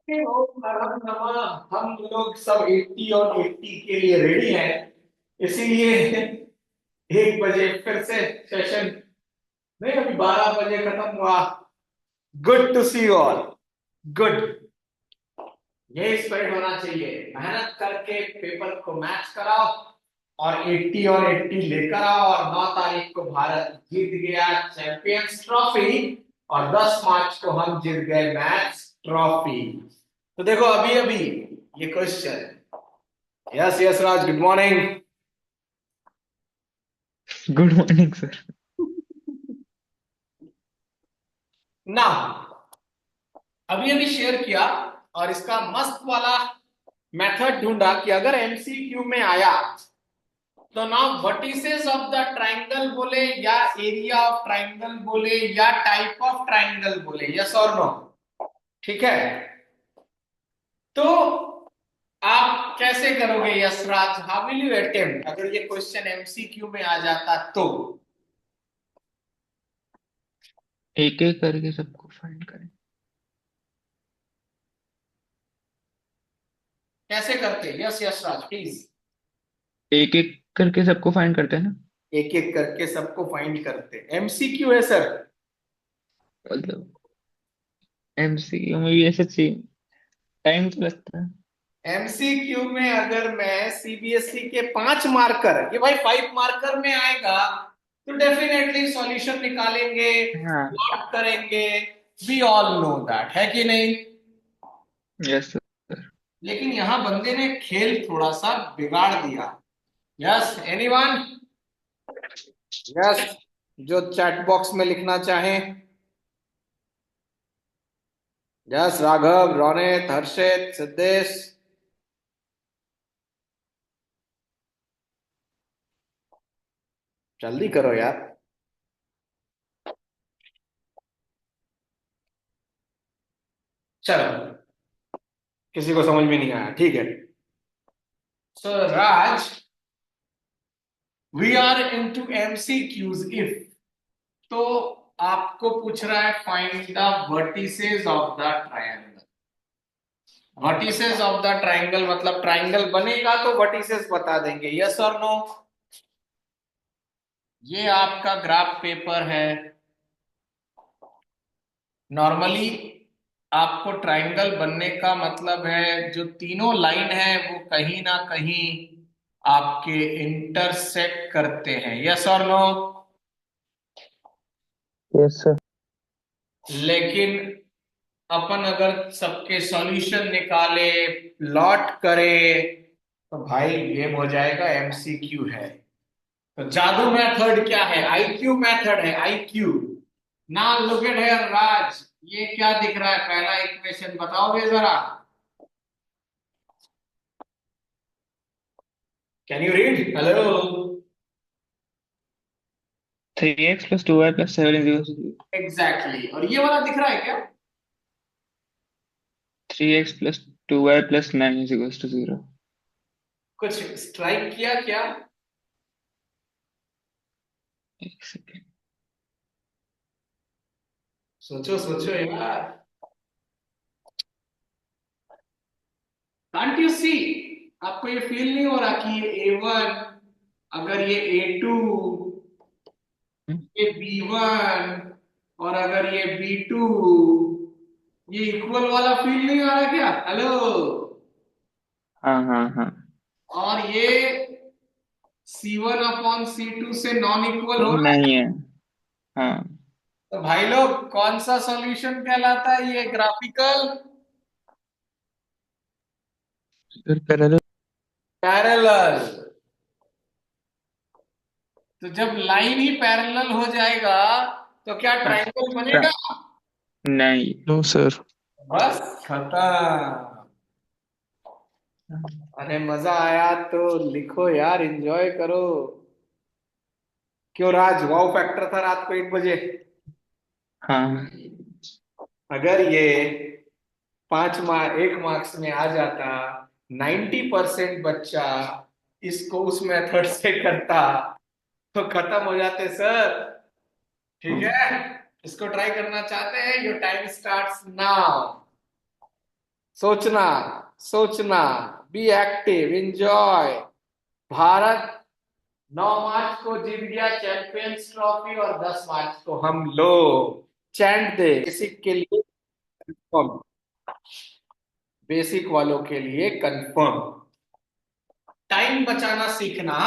ओम हरम नमः। हम लोग सब 80 और 80 के लिए रेडी हैं, इसीलिए 1 बजे फिर से सेशन। नहीं, अभी 12 बजे खत्म हुआ। Good to see you all. Good. ये स्पिरिट होना चाहिए, मेहनत करके पेपर को मैच कराओ और 80 और 80 लेकर आओ। और 9 तारीख को भारत जीत गया चैंपियंस ट्रॉफी और 10 मार्च को हम जीत गए मैच ट्रॉफी। तो देखो अभी अभी ये question. Yes yes Raj, good morning. Good morning sir. ना, अभी अभी शेयर किया और इसका मस्त वाला मेथड ढूंढा कि अगर एमसीक्यू में आया तो ना वर्टिसेस ऑफ द ट्राइंगल बोले या एरिया ऑफ ट्राइंगल बोले या टाइप ऑफ ट्राइंगल बोले, यस और नो। ठीक है, तो आप कैसे करोगे Yashraj? How will you attempt अगर ये क्वेश्चन एमसीक्यू में आ जाता तो? एक एक करके सबको फाइंड करें। कैसे करते? Yes Yashraj please. एक एक करके सबको फाइंड करते हैं ना। एक एक करके सबको फाइंड करते, एमसीक्यू है सर। मतलब एमसीक्यू में भी ऐसे चाहिए, टाइम तो लगता है। एमसीक्यू में अगर मैं सीबीएसई के 5 मार्कर, ये भाई 5 मार्कर में आएगा तो डेफिनेटली सॉल्यूशन निकालेंगे, हाँ। प्लॉट करेंगे। वी ऑल नो दैट, है कि नहीं? Yes sir. लेकिन यहां बंदे ने खेल थोड़ा सा बिगाड़ दिया। Yes anyone? यस, जो चैट बॉक्स में लिखना चाहें। यस, राघव, रोनित, हर्षित, सिद्धेश। जल्दी करो यार। चलो, किसी को समझ में नहीं आया, ठीक है। So Raj, we are into MCQs if. तो आपको पूछ रहा है find the vertices of the triangle. Vertices of the triangle मतलब ट्रायंगल बनेगा तो वर्टिसेस बता देंगे, यस और नो। ये आपका ग्राफ पेपर है। नॉर्मली आपको ट्रायंगल बनने का मतलब है जो तीनों लाइन है वो कहीं ना कहीं आपके इंटरसेक्ट करते हैं, यस और नो। Yes sir. लेकिन अपन अगर सबके सॉल्यूशन निकाले, प्लॉट करे, तो भाई गेम हो जाएगा, एमसीक्यू है। तो जादू मेथड क्या है? आईक्यू मेथड है, आईक्यू। ना लुक एट हियर राज, ये क्या दिख रहा है? पहला इक्वेशन बताओगे जरा? Can you read? Hello. 3x + 2y + 7 = 0। Exactly exactly. और ये वाला दिख रहा है क्या? 3x + 2y + 9 = 0। कुछ स्ट्राइक किया क्या? एक सेकेंड। सोचो सोचो यार। Can't you see? आपको ये फील नहीं हो रहा कि ये A1, अगर ये A2, ये B1 और अगर ये B2, ये इक्वल वाला फील नहीं आ रहा क्या? हेलो। हाँ हाँ हाँ। और ये C1/C2 से नॉन इक्वल हो रहा है। नहीं है। हाँ। तो भाई लोग कौन सा सॉल्यूशन कहलाता है? ये ग्राफिकल फिर पैरेलल। पैरेलल। तो जब लाइन ही पैरेलल हो जाएगा तो क्या ट्रायंगल बनेगा? नहीं। No sir. बस खत्म। अरे मजा आया तो लिखो यार, एंजॉय करो। क्यों राज, वाव फैक्टर था रात को 1 बजे? हाँ। अगर ये 1 मार्क्स में आ जाता, 90% बच्चा इसको उस मेथड से करता, तो खत्म हो जाते सर। ठीक है, इसको ट्राई करना चाहते हैं? Your time starts now. सोचना, सोचना, बी एक्टिव, एंजॉय। भारत 9 मार्च को जीत गया चैंपियंस ट्रॉफी और 10 मार्च को हम लोग। चैंट दे बेसिक के लिए कंफर्म, बेसिक वालों के लिए कंफर्म। टाइम बचाना सीखना।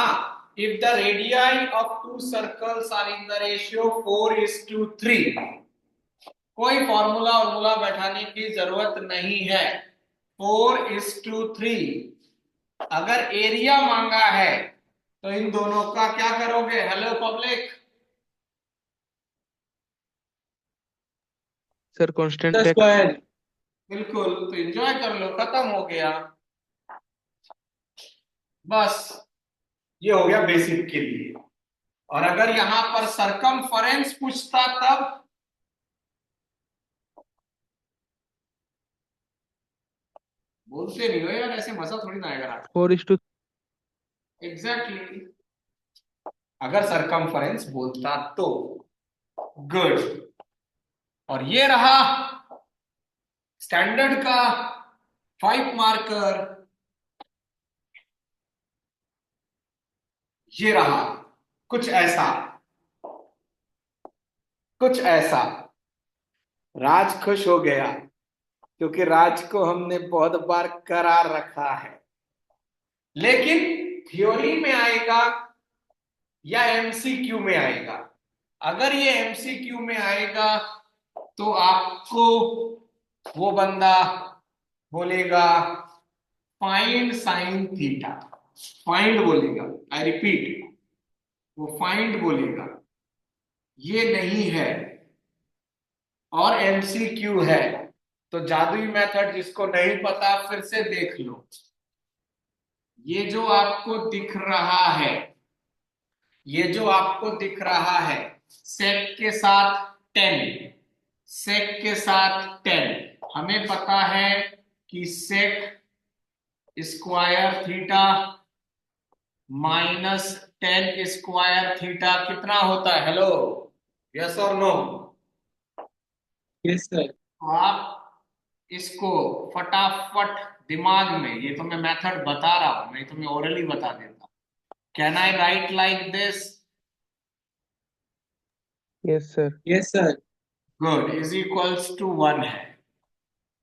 If the radii of two circles are in the ratio 4:3, कोई फॉर्मूला फॉर्मूला बैठाने की जरूरत नहीं है। 4:3। अगर एरिया मांगा है तो इन दोनों का क्या करोगे? Hello public. Sir constant take. बिल्कुल, तो एंजॉय कर लो, खत्म हो गया। बस, ये हो गया बेसिक के लिए। और अगर यहां पर सरकमफरेंस पूछता तब? बोलते नहीं हो यार, ऐसे मजा थोड़ी ना आएगा। 4:3। Exactly exactly. अगर सरकमफरेंस बोलता तो गुड। और ये रहा स्टैंडर्ड का 5 मार्कर। ये रहा कुछ ऐसा, कुछ ऐसा। राज खुश हो गया क्योंकि राज को हमने बहुत बार करार रखा है। लेकिन थ्योरी में आएगा या एमसीक्यू में आएगा? अगर ये एमसीक्यू में आएगा तो आपको वो बंदा बोलेगा फाइंड साइन थीटा। फाइंड बोलेगा, आई रिपीट, वो फाइंड बोलेगा। ये नहीं है और एमसीक्यू है। तो जादुई मेथड जिसको नहीं पता फिर से देख लो। ये जो आपको दिख रहा है, ये जो आपको दिख रहा है, सेक के साथ 10, सेक के साथ 10, हमें पता है कि sec square theta -10 square theta कितना होता है? हेलो, यस और नो? Yes sir. तो आप इसको फटाफट दिमाग में, ये तो मैं मेथड बता रहा हूं, नहीं तो मैं ओरली बता देता। Can I write like this? Yes sir. Yes sir. Good, is equals to 1 है।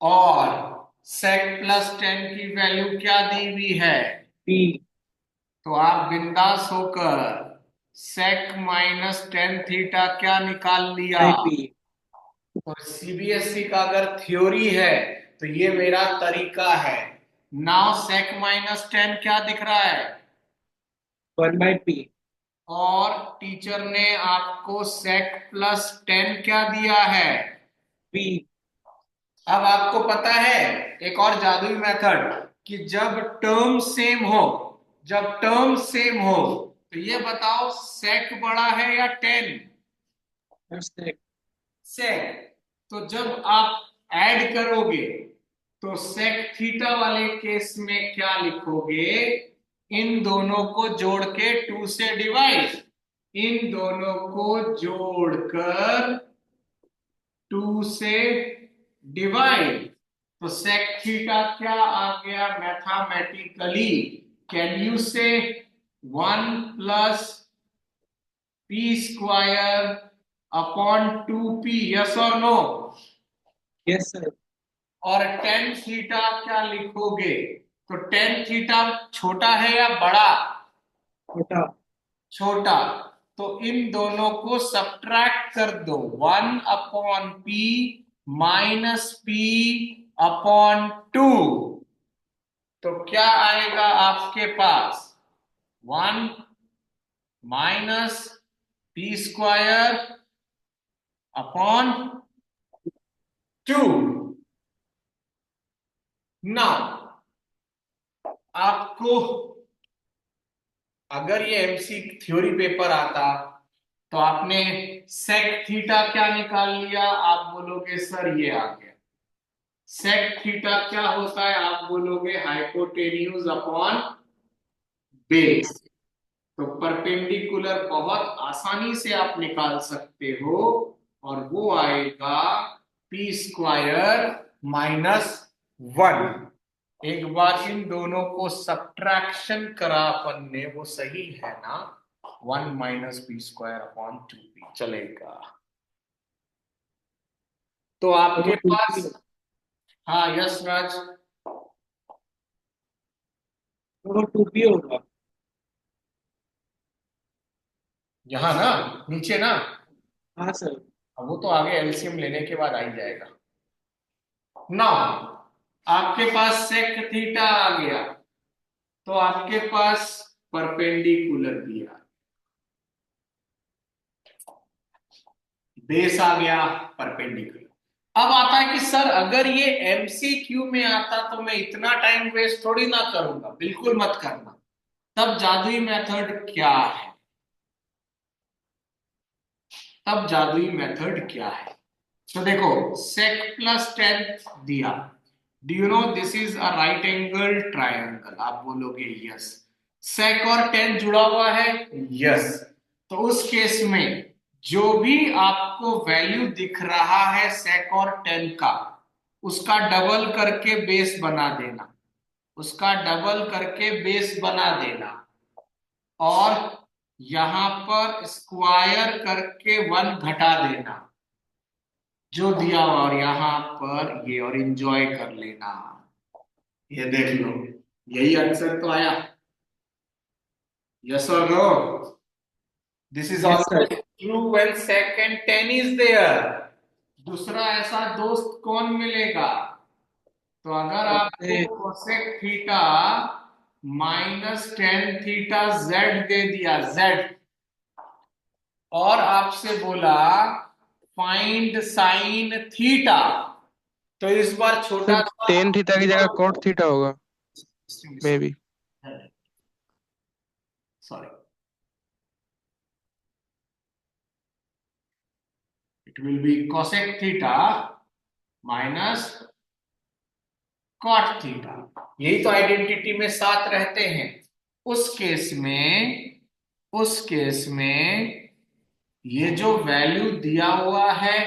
और सेक प्लस 10 की वैल्यू क्या दी हुई है? पी। तो आप बिंदास होकर सेक -10 थीटा क्या निकाल लिया? पी। तो सीबीएसई का अगर थ्योरी है तो ये मेरा तरीका है। नाउ सेक -10 क्या दिख रहा है? 1/p। और टीचर ने आपको सेक प्लस 10 क्या दिया है? पी। अब आपको पता है एक और जादुई मेथड, कि जब टर्म सेम हो, जब टर्म सेम हो तो ये बताओ सेक बड़ा है या 10? सेक। सेक। तो जब आप ऐड करोगे तो सेक थीटा वाले केस में क्या लिखोगे? इन दोनों को जोड़ के 2 से डिवाइड, इन दोनों को जोड़कर 2 से डिवाइड। तो सेक थीटा क्या आ गया मैथमेटिकली? कैन यू से 1 + p² अपॉन 2p? यस और नो? Yes sir. और टेन थीटा क्या लिखोगे? तो टेन थीटा छोटा है या बड़ा? छोटा। छोटा। तो इन दोनों को सब्ट्रैक्ट कर दो, 1/p -p/2। तो क्या आएगा आपके पास? 1 -p² अपॉन 2। नाउ आपको अगर ये एमसी थ्योरी पेपर आता तो आपने सेक थीटा क्या निकाल लिया? आप बोलोगे सर ये आ गया। सेक थीटा क्या होता है? आप बोलोगे हाइपोटेन्यूज अपॉन बेस। तो परपेंडिकुलर बहुत आसानी से आप निकाल सकते हो और वो आएगा p² - 1। एक बार इन दोनों को सब्ट्रैक्शन करा अपन ने, वो सही है ना? 1 minus B square upon 2b चलेगा। तो तो वो आपके 2p पास, हाँ यस राज, तो वो 2p होगा। यहाँ ना, नीचे ना, हाँ सर। अब वो तो आगे एलसीएम लेने के बाद आ ही जाएगा ना। आपके पास सेक थीटा आ गया, तो आपके पास परपेंडिकुलर दिया, बेस आ गया परपेंडिकुलर। अब आता है कि सर अगर ये एमसीक्यू में आता तो मैं इतना टाइम वेस्ट थोड़ी ना करूंगा, बिल्कुल मत करना। तब जादुई मेथड क्या है? तब जादुई मेथड क्या है? तो देखो, sec प्लस टेन दिया, do you know this is a right angle triangle, आप बोलोगे यस। sec और टेन जुड़ा हुआ है, यस। तो उस केस में जो भी आपको वैल्यू दिख रहा है sec और टेन का, उसका डबल करके बेस बना देना, उसका डबल करके बेस बना देना, और यहां पर स्क्वायर करके 1 घटा देना जो दिया हुआ, और यहां पर ये, और एंजॉय कर लेना। ये देख लो, यही आंसर तो आया। यस और no? This is yes sir. Always true when second 10 is there. दूसरा ऐसा दोस्त कौन मिलेगा? तो अगर आपको okay. Cosec theta minus ten theta z दे दिया, जेड, और आपसे बोला फाइंड साइन थीटा, तो इस बार छोटा सर सा टेन थीटा की जगह कॉट थीटा होगा may be. Sorry, it will be cosec theta minus cot theta. यही तो आइडेंटिटी में साथ रहते हैं। उस केस में, उस केस में ये जो वैल्यू दिया हुआ है,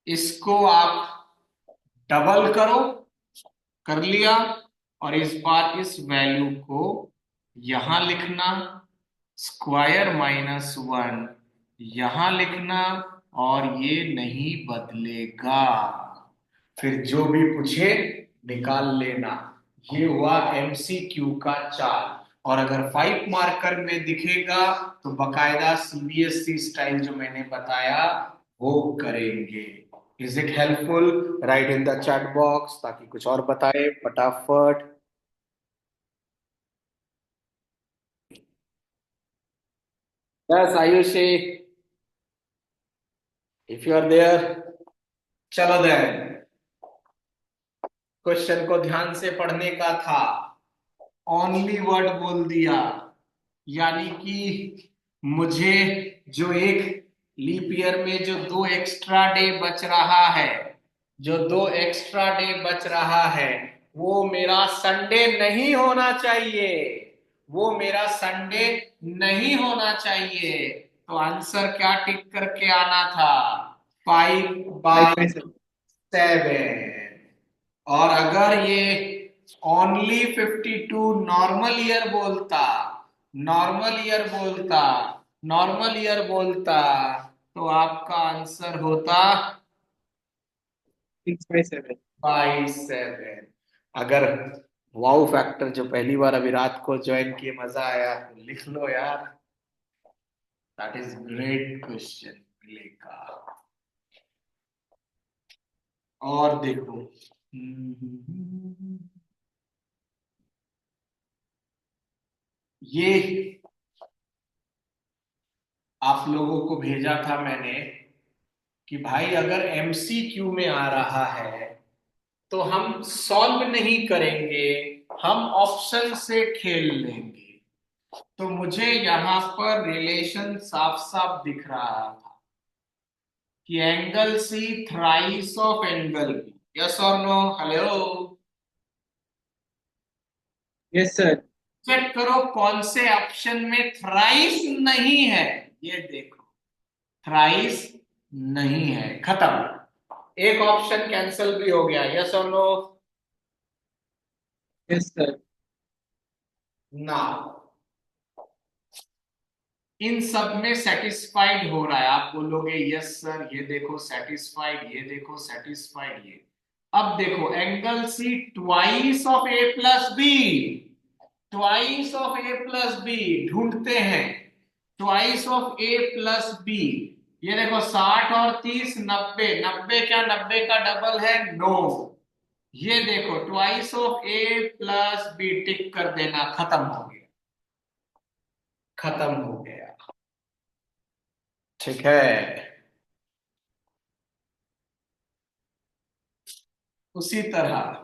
इसको आप डबल करो, कर लिया, और इस बार इस वैल्यू को यहां लिखना, स्क्वायर माइनस 1 यहां लिखना, और ये नहीं बदलेगा। फिर जो भी पूछे निकाल लेना। ये हुआ एमसीक्यू का चाल। और अगर 5 मार्कर में दिखेगा तो बकायदा सीबीएसई स्टाइल जो मैंने बताया वो करेंगे। Is it helpful? Write in the chat box ताकि कुछ और बताए फटाफट। Yes Ayushi, if you are there, चलो देन। क्वेश्चन को ध्यान से पढ़ने का था, ओनली वर्ड बोल दिया, यानी कि मुझे जो एक लीप ईयर में जो 2 एक्स्ट्रा डे बच रहा है, जो 2 एक्स्ट्रा डे बच रहा है, वो मेरा संडे नहीं होना चाहिए, वो मेरा संडे नहीं होना चाहिए। तो आंसर क्या टिक करके आना था? 5 5 बाई बाई 7। 7। और अगर ये ओनली 52 नॉर्मल ईयर बोलता, नॉर्मल ईयर बोलता, नॉर्मल ईयर बोलता, तो आपका आंसर होता 6 बाई 7। बाई 7। अगर वाउ फैक्टर जो पहली बार अभी रात को ज्वाइन किए मजा आया तो लिख लो यार, दैट इज ग्रेट क्वेश्चन मिलेगा। और देखो, ये आप लोगों को भेजा था मैंने कि भाई अगर एमसीक्यू में आ रहा है तो हम सॉल्व नहीं करेंगे, हम ऑप्शन से खेल लेंगे। तो मुझे यहां पर रिलेशन साफ साफ दिख रहा था कि angle C thrice of angle B. Yes और no? Hello, yes sir. Check करो कौन से ऑप्शन में थ्राइस नहीं है। ये देखो, थ्राइस नहीं है, खत्म। एक ऑप्शन कैंसिल भी हो गया। यस और नो? Yes, sir. नाउ इन सब में सेटिस्फाइड हो रहा है, आप बोलोगे यस सर, ये देखो सेटिस्फाइड, ये देखो सेटिस्फाइड, ये। अब देखो angle C twice of A plus B, twice of A plus B ढूंढते हैं, twice of A plus B. ये देखो 60 और 30 90, 90 क्या 90 का डबल है 9। ये देखो twice of A plus B, tick कर देना, खत्म हो गया, खत्म हो गया। ठीक है, उसी तरह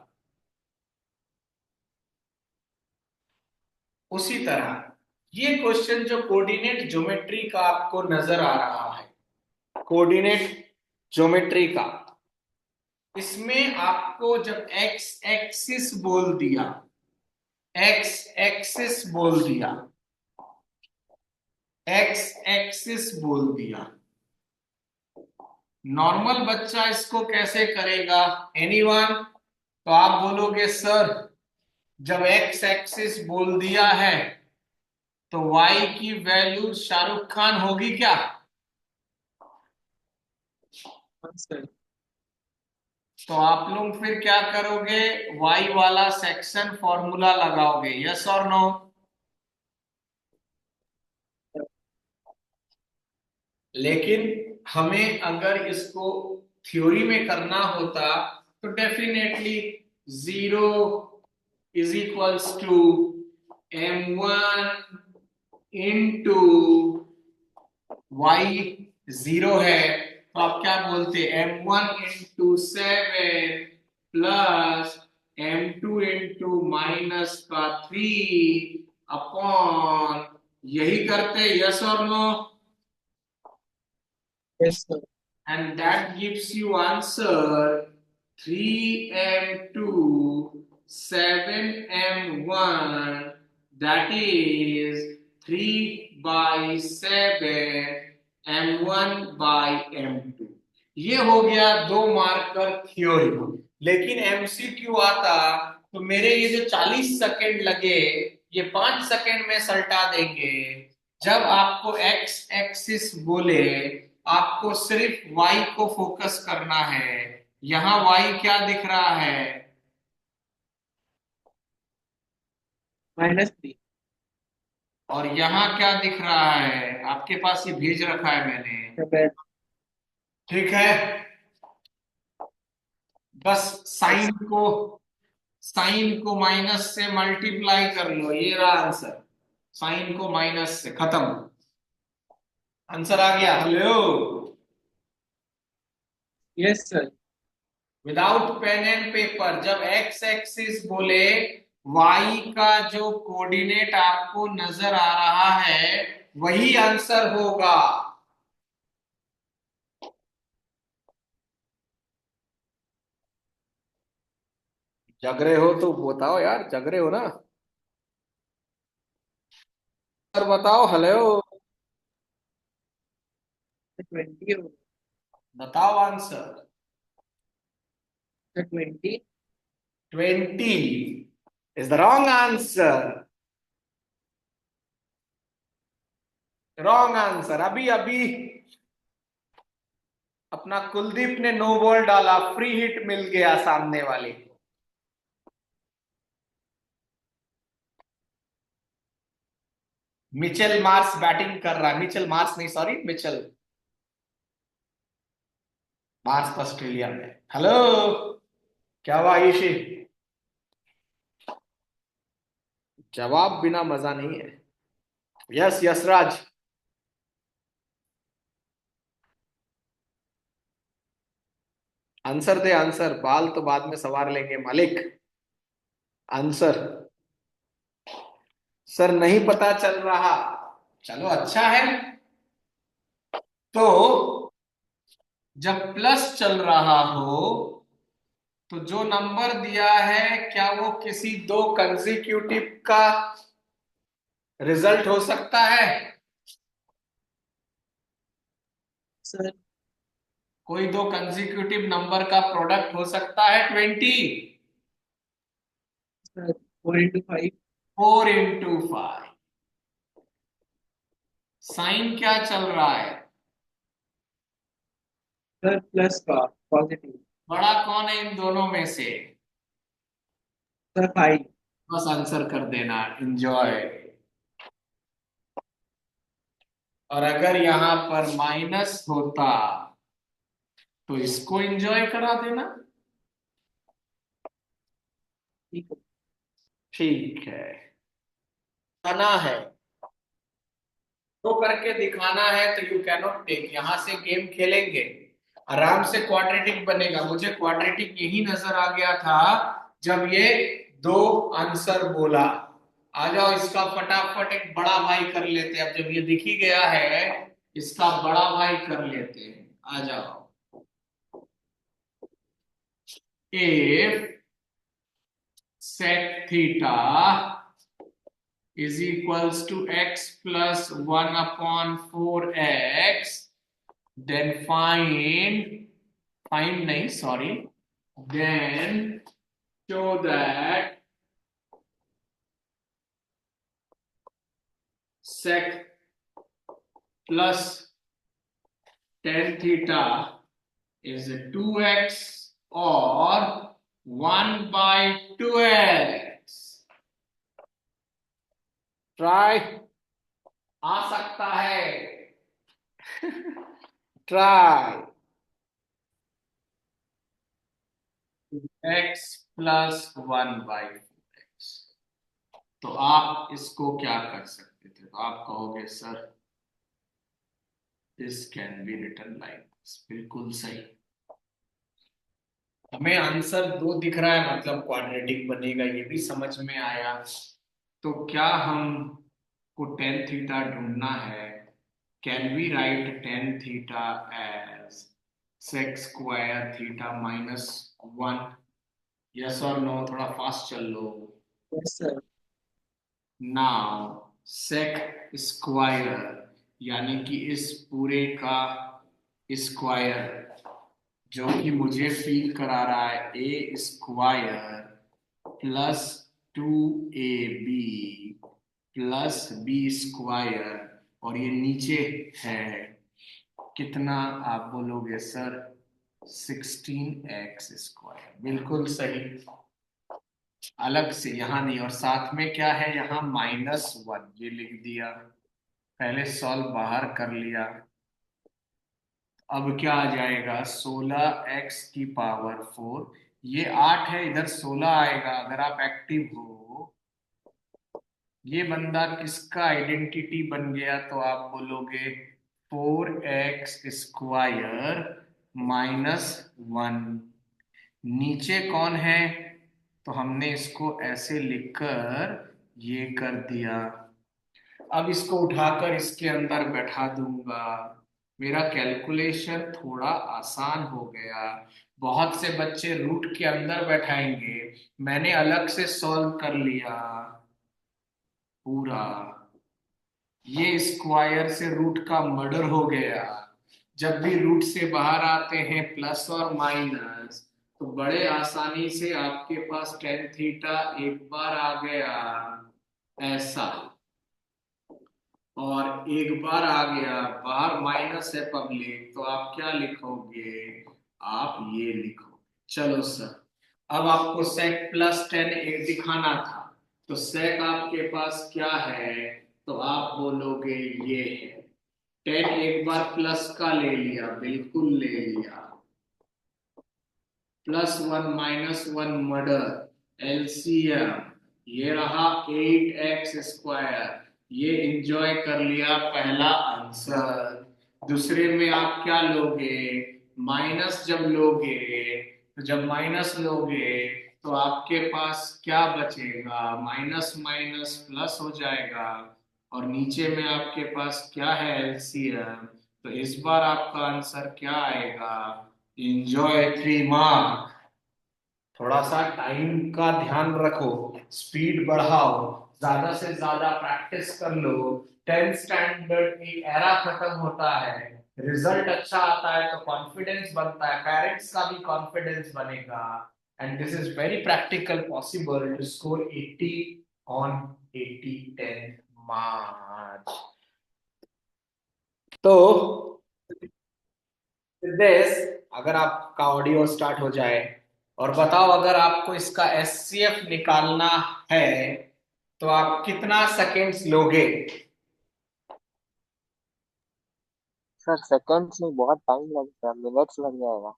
उसी तरह ये क्वेश्चन जो कोऑर्डिनेट ज्योमेट्री का आपको नजर आ रहा है, कोऑर्डिनेट ज्योमेट्री का, इसमें आपको जब एक्स एक्सिस बोल दिया, एक्स एक्सिस बोल दिया, एक्स एक्सिस बोल दिया, नॉर्मल बच्चा इसको कैसे करेगा? एनीवन? तो आप बोलोगे सर जब एक्स एक्सिस बोल दिया है तो वाई की वैल्यू शाहरुख खान होगी क्या? हाँ, सर। तो आप लोग फिर क्या करोगे, वाई वाला सेक्शन फॉर्मूला लगाओगे, यस और नो? लेकिन हमें अगर इसको थ्योरी में करना होता तो definitely 0 is equals to m1 into Y, 0 है तो आप क्या बोलते, m1 into 7 plus m2 into minus का 3 अपॉन, यही करते, यस और no? Yes, sir. And that gives you answer 3m2 7m1, that is 3 by 7 m1 by m2। ये हो गया 2 मार्कर थ्योरी। लेकिन एमसीक्यू आता तो मेरे ये जो 40 सेकंड लगे ये 5 सेकंड में सल्टा देंगे। जब आपको एक्स एक्सिस बोले आपको सिर्फ y को फोकस करना है, यहां y क्या दिख रहा है? -3. और यहां क्या दिख रहा है? आपके पास ये भेज रखा है मैंने, 7. ठीक है। बस Yes. साइन को माइनस से मल्टीप्लाई कर लो, ये रहा आंसर, साइन को माइनस से, खत्म, आंसर आ गया। Hello, Yes, sir. Without pen and paper, जब एक्स एक्सिस बोले वाई का जो कोऑर्डिनेट आपको नजर आ रहा है वही आंसर होगा। जग रहे हो तो बताओ यार, जग रहे हो ना? सर बताओ, हेलो, 20 होगा. बताओ answer. 20. 20 is the wrong answer, wrong answer. अभी अभी अपना कुलदीप ने नो बॉल डाला, फ्री हिट मिल गया सामने वाले को। मिचेल मार्स बैटिंग कर रहा है, मिचेल मार्स नहीं, सॉरी, मिचेल मार्स तो ऑस्ट्रेलिया में। हेलो, क्या हुआ आयुषी? जवाब बिना मजा नहीं है। यस यशराज, आंसर दे आंसर, बाल तो बाद में सवार लेंगे मालिक, आंसर। सर नहीं पता चल रहा, चलो अच्छा है। तो जब प्लस चल रहा हो तो जो नंबर दिया है क्या वो किसी दो कंसेक्यूटिव का रिजल्ट हो सकता है? Sir. कोई दो कंसेक्यूटिव नंबर का प्रोडक्ट हो सकता है 20? Sir. 4 into 5. 4 into 5। साइन क्या चल रहा है? Sir, plus का positive. बड़ा कौन है इन दोनों में से? Sir, 5. बस आंसर कर देना, एंजॉय। और अगर यहां पर माइनस होता तो इसको एंजॉय करा देना। ठीक है। ठीक है, आना है तो करके दिखाना है तो यू कैनॉट टेक। यहां से गेम खेलेंगे, आराम से क्वाड्रेटिक बनेगा। मुझे क्वाड्रेटिक यही नजर आ गया था जब ये दो आंसर बोला। आ जाओ, इसका फटाफट एक बड़ा भाई कर लेते हैं। अब जब ये दिख ही गया है, इसका बड़ा भाई कर लेते हैं। आ जाओ। if sec theta is equals to x plus 1 upon 4x, then find nahi, sorry, then show that sec plus tan theta is 2x or 1 by 2x. Try, आ सकता है। Try x plus 1 by 4x। तो आप इसको क्या कर सकते थे? तो आप कहोगे sir this can be written like this. बिल्कुल सही। हमें आंसर 2 दिख रहा है, मतलब क्वाड्रेटिक बनेगा, ये भी समझ में आया। तो क्या हम को टेन थीटा ढूंढना है? Can we write tan theta as sec square theta minus 1? Yes और नो? थोड़ा फास्ट चल लो। Yes, sir. Now sec square यानी कि इस पूरे का स्क्वायर, जो कि मुझे फील करा रहा है a square plus 2ab plus b square, और ये नीचे है कितना? आप बोलोगे सर 16x स्क्वायर। बिल्कुल सही, अलग से यहाँ नहीं। और साथ में क्या है? यहाँ -1 ये लिख दिया, पहले सॉल्व बाहर कर लिया। अब क्या आ जाएगा? 16x की पावर 4। ये 8 है, इधर 16 आएगा। अगर आप एक्टिव हो, ये बंदा किसका आइडेंटिटी बन गया? तो आप बोलोगे 4x स्क्वायर -1। नीचे कौन है? तो हमने इसको ऐसे लिखकर ये कर दिया। अब इसको उठाकर इसके अंदर बैठा दूंगा। मेरा कैलकुलेशन थोड़ा आसान हो गया। बहुत से बच्चे रूट के अंदर बैठाएंगे, मैंने अलग से सॉल्व कर लिया पूरा। ये स्क्वायर से रूट का मर्डर हो गया। जब भी रूट से बाहर आते हैं प्लस और माइनस, तो बड़े आसानी से आपके पास टेन थीटा एक बार आ गया ऐसा, और एक बार आ गया बाहर माइनस है पब्लिक, तो आप क्या लिखोगे? आप ये लिखो। चलो सर, अब आपको सेक प्लस 10 एक दिखाना था। तो सेक आपके पास क्या है? तो आप बोलोगे ये है। 10 एक बार प्लस का ले लिया, बिल्कुल ले लिया। +1 -1 मर्डर एलसीएम, ये रहा 8x स्क्वायर। ये एंजॉय कर लिया पहला आंसर। दूसरे में आप क्या लोगे? माइनस जब लोगे, तो जब माइनस लोगे तो आपके पास क्या बचेगा? माइनस माइनस प्लस हो जाएगा, और नीचे में आपके पास क्या है? एलसीएम। तो इस बार आपका आंसर क्या आएगा? Enjoy 3 mark. थोड़ा सा टाइम का ध्यान रखो, स्पीड बढ़ाओ, ज्यादा से ज्यादा प्रैक्टिस कर लो। 10th स्टैंडर्ड की एरा खत्म होता है, रिजल्ट अच्छा आता है तो कॉन्फिडेंस बनता है, पेरेंट्स का भी कॉन्फिडेंस बनेगा। and this is very practical possible to score 80 on 80 10 March. तो this अगर आपका ऑडियो स्टार्ट हो जाए और बताओ अगर आपको इसका एचसीएफ निकालना है तो आप कितना सेकेंड्स लोगे? सर सेकंड्स में बहुत टाइम लगता है, मिनट्स लग जाएगा।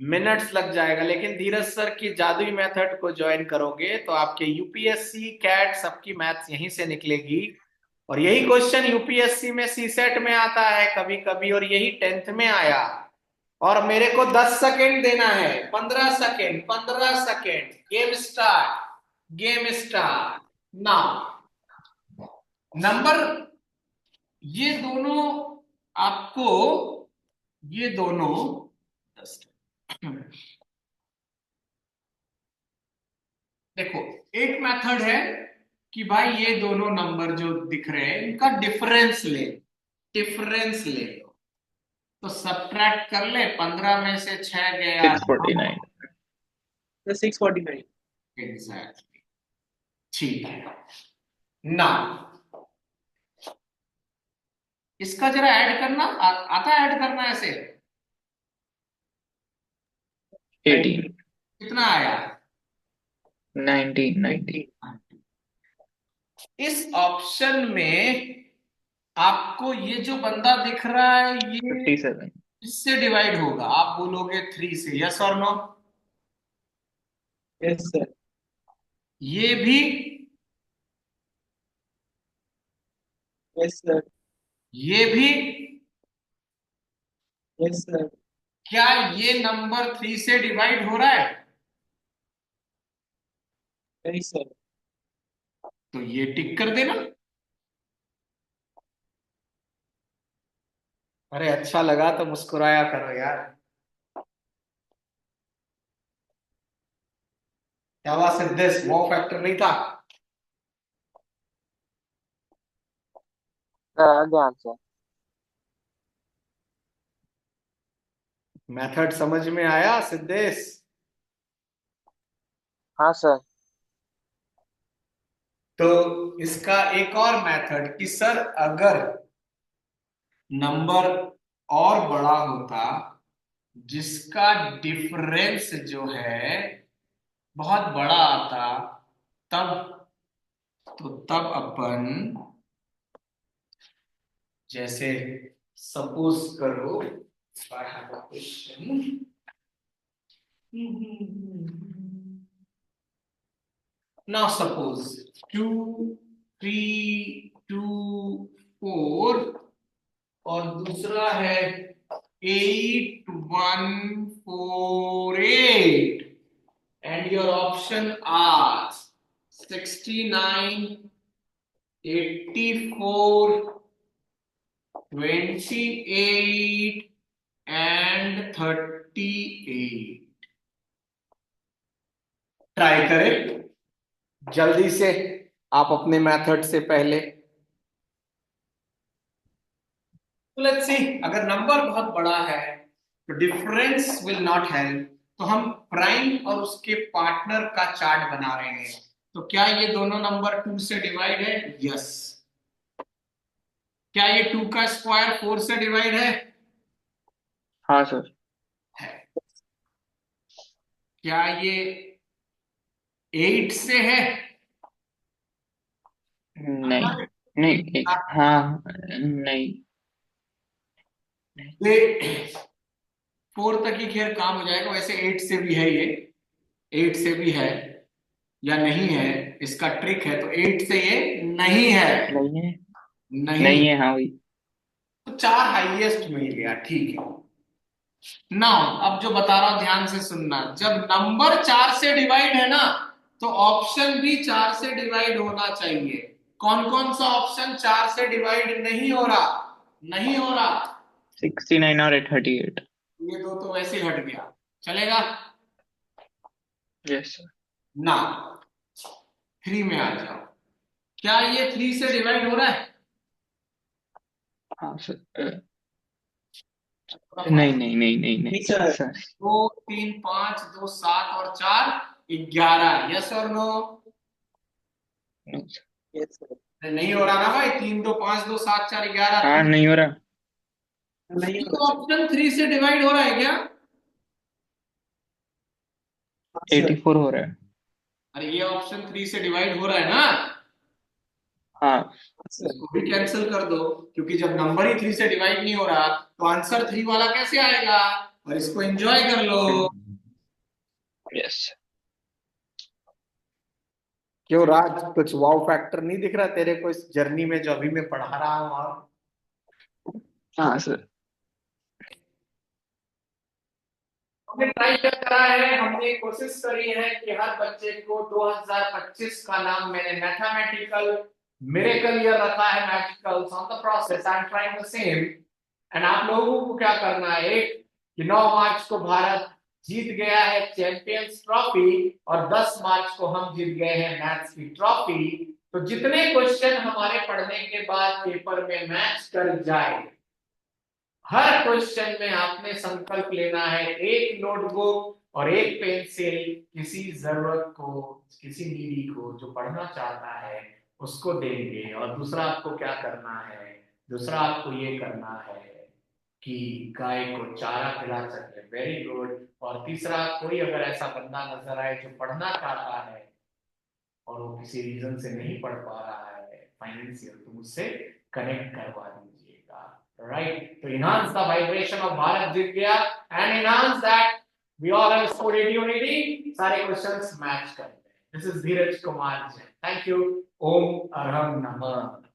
मिनट्स लग जाएगा, लेकिन धीरज सर की जादुई मेथड को ज्वाइन करोगे तो आपके यूपीएससी कैट सबकी मैथ्स यहीं से निकलेगी। और यही क्वेश्चन यूपीएससी में सीसेट में आता है कभी कभी, और यही 10th में आया। और मेरे को 10 सेकेंड देना है, 15 second, 15 second. Game start, game start now. Number ये दोनों आपको, ये दोनों देखो, एक मेथड है कि भाई ये दोनों नंबर जो दिख रहे हैं इनका डिफरेंस ले, डिफरेंस ले लो। तो सब्ट्रैक्ट कर ले, 15 में से 6 गया 649। The 649. एग्जैक्टली, ठीक है ना। इसका जरा ऐड करना आता है, ऐड करना ऐसे 18 कितना आया? 1990। इस ऑप्शन में आपको ये जो बंदा दिख रहा है ये 57। इससे डिवाइड होगा, आप बोलोगे 3 से, यस और नो? Yes, sir. ये भी, Yes, sir. ये भी। Yes, sir. क्या ये नंबर 3 से डिवाइड हो रहा है? नहीं sir. तो ये टिक कर देना। अरे अच्छा लगा तो मुस्कुराया करो यार। क्या हुआ सिद्धेश, वो फैक्टर नहीं था? ध्यान से। मेथड समझ में आया सिद्धेश? हाँ सर। तो इसका एक और मेथड कि सर अगर नंबर और बड़ा होता जिसका डिफरेंस जो है बहुत बड़ा आता, तब तो तब अपन जैसे सपोज करो I have a question. Now suppose 2 3 2 4 और दूसरा है 8 1 4 8 and your option are 69 84 28 and 38। Try करें जल्दी से आप अपने मेथड से पहले। तो लेट्स सी, अगर नंबर बहुत बड़ा है तो डिफरेंस विल नॉट हेल्प, तो हम प्राइम और उसके पार्टनर का चार्ट बना रहे हैं। तो क्या ये दोनों नंबर 2 से डिवाइड है? यस। क्या ये 2 का स्क्वायर 4 से डिवाइड है? हाँ सर। है। क्या ये 8 से है? नहीं नहीं, हाँ नहीं। ये 4 तक ही खैर काम हो जाएगा, वैसे 8 से भी है, ये 8 से भी है या नहीं है इसका ट्रिक है। तो 8 से ये नहीं है, नहीं है, नहीं, नहीं है, हाँ वही। तो 4 हाईएस्ट मिल गया, ठीक है। नाउ अब जो बता रहा हूं ध्यान से सुनना, जब नंबर 4 से डिवाइड है ना तो ऑप्शन भी 4 से डिवाइड होना चाहिए। कौन कौन सा ऑप्शन 4 से डिवाइड नहीं हो रहा? नहीं हो रहा 69 और 38। ये दो तो वैसे ही हट गया, चलेगा यस सर। ना। 3 में आ जाओ, क्या ये 3 से डिवाइड हो रहा है? हाँ सर। नहीं नहीं नहीं नहीं नहीं नहीं सर। सर 2 3 5 2 7 और 4 11। यस और नो? नहीं sir। Yes sir. नहीं हो रहा ना भाई, 3 2 5 2 7 4 11। हाँ नहीं हो रहा नहीं तो ऑप्शन 3 से डिवाइड हो रहा है क्या? सर। 84 हो रहा है अरे ये ऑप्शन 3 से डिवाइड हो रहा है ना, हाँ सर। इसको भी कैंसिल कर दो, क्योंकि जब नंबर ही 3 से डिवाइड नहीं हो रहा तो आंसर 3 वाला कैसे आएगा? और इसको एंजॉय कर लो। यस क्यों राज, कुछ वाव फैक्टर नहीं दिख रहा तेरे को इस जर्नी में जो अभी मैं पढ़ा रहा हूँ? और हाँ सर हमने ट्राई क्या करा है, हमने कोशिश करी है कि हर बच्चे को 2025 का नाम मैंने मैथमेटिकल मिरेकल ईयर रखा है, magical on the process I am trying the same. And आप लोगों को क्या करना है, एक कि 9 मार्च को भारत जीत गया है चैंपियंस ट्रॉफी और 10 मार्च को हम जीत गए हैं मैथ्स की ट्रॉफी। तो जितने क्वेश्चन हमारे पढ़ने के बाद पेपर में मैच कर जाए, हर क्वेश्चन में आपने संकल्प लेना है, एक नोटबुक और एक पेंसिल किसी जरूरत को, किसी नीडी को जो पढ़ना चाहता है उसको देंगे। और दूसरा आपको क्या करना है, दूसरा आपको ये करना है कि गाय को चारा खिला सके, वेरी गुड। और तीसरा, कोई अगर ऐसा बंदा नजर आए जो पढ़ना चाहता है और वो किसी रीजन से नहीं पढ़ पा रहा है फाइनेंशियल, तो मुझसे कनेक्ट करवा दीजिएगा, राइट? तो enhance the vibration of Bharat जीत गया and enhance that we all have scored 80 on 80, सारे क्वेश्चंस मैच करते हैं। This is Dheeraj Kumar Jain, thank you. ओम अरहम नमः।